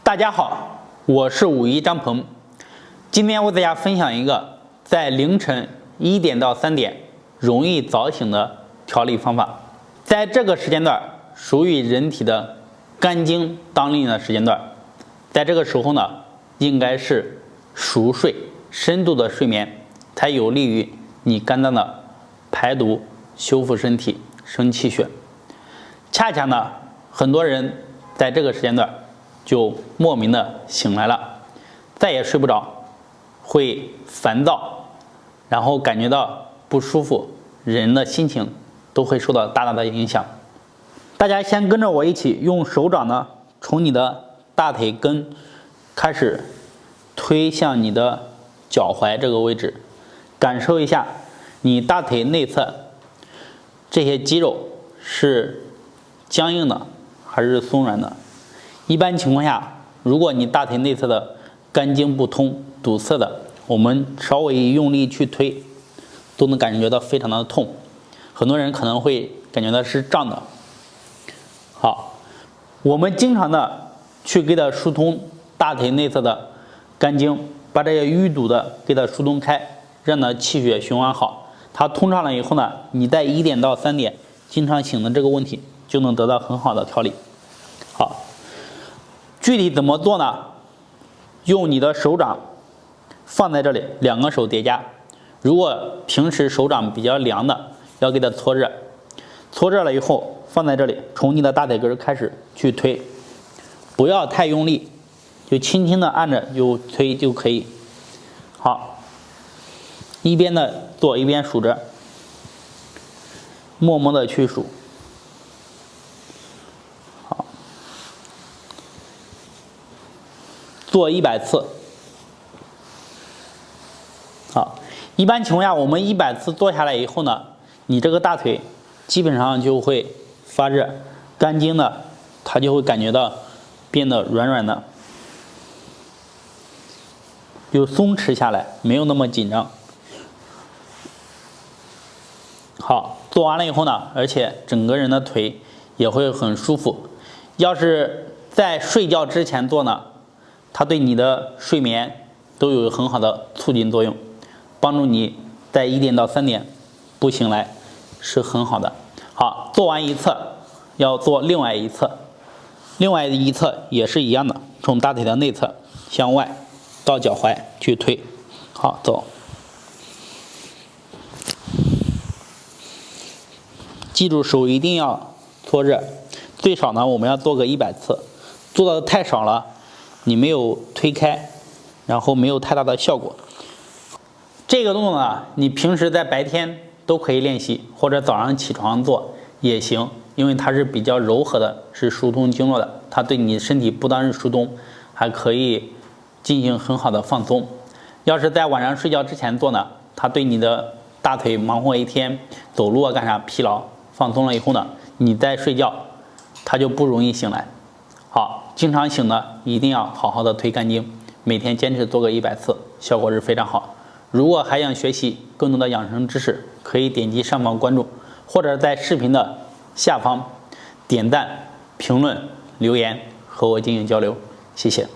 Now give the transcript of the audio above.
大家好，我是51张鹏。今天为大家分享一个在凌晨1点到3点容易早醒的调理方法。在这个时间段属于人体的肝经当令的时间段，在这个时候呢，应该是熟睡、深度的睡眠，才有利于你肝脏的排毒、修复身体、生气血。恰恰呢，很多人在这个时间段就莫名的醒来了，再也睡不着，会烦躁，然后感觉到不舒服，人的心情都会受到大大的影响。大家先跟着我一起用手掌呢，从你的大腿根开始推向你的脚踝这个位置，感受一下你大腿内侧这些肌肉是僵硬的还是松软的。一般情况下，如果你大腿内侧的肝经不通、堵塞的，我们稍微用力去推，都能感觉到非常的痛。很多人可能会感觉到是胀的。好，我们经常的去给它疏通大腿内侧的肝经，把这些淤堵的给它疏通开，让它气血循环好。它通畅了以后呢，你在1点到3点经常醒的这个问题就能得到很好的调理。好。具体怎么做呢？用你的手掌放在这里，2个手叠加。如果平时手掌比较凉的，要给它搓热。搓热了以后，放在这里，从你的大腿根开始去推，不要太用力，就轻轻的按着就推就可以。好，一边的做一边数着，默默的去数。做100次。好，一般情况下，我们100次做下来以后呢，你这个大腿基本上就会发热，肝经呢，它就会感觉到变得软软的，就松弛下来，没有那么紧张。好，做完了以后呢，而且整个人的腿也会很舒服。要是在睡觉之前做呢，它对你的睡眠都有很好的促进作用，帮助你在1点到3点不醒来是很好的。好，做完一侧要做另外一侧，另外一侧也是一样的，从大腿的内侧向外到脚踝去推。好，走。记住手一定要搓热，最少呢我们要做个100次，做的太少了，你没有推开，然后没有太大的效果。这个动作呢，你平时在白天都可以练习，或者早上起床做也行，因为它是比较柔和的，是疏通经络的，它对你身体不单是疏通，还可以进行很好的放松。要是在晚上睡觉之前做呢，它对你的大腿忙活一天走路啊干啥疲劳放松了以后呢，你在睡觉它就不容易醒来。好，经常醒呢，一定要好好的推肝经，每天坚持做个100次，效果是非常好。如果还想学习更多的养生知识，可以点击上方关注，或者在视频的下方点赞、评论、留言和我进行交流，谢谢。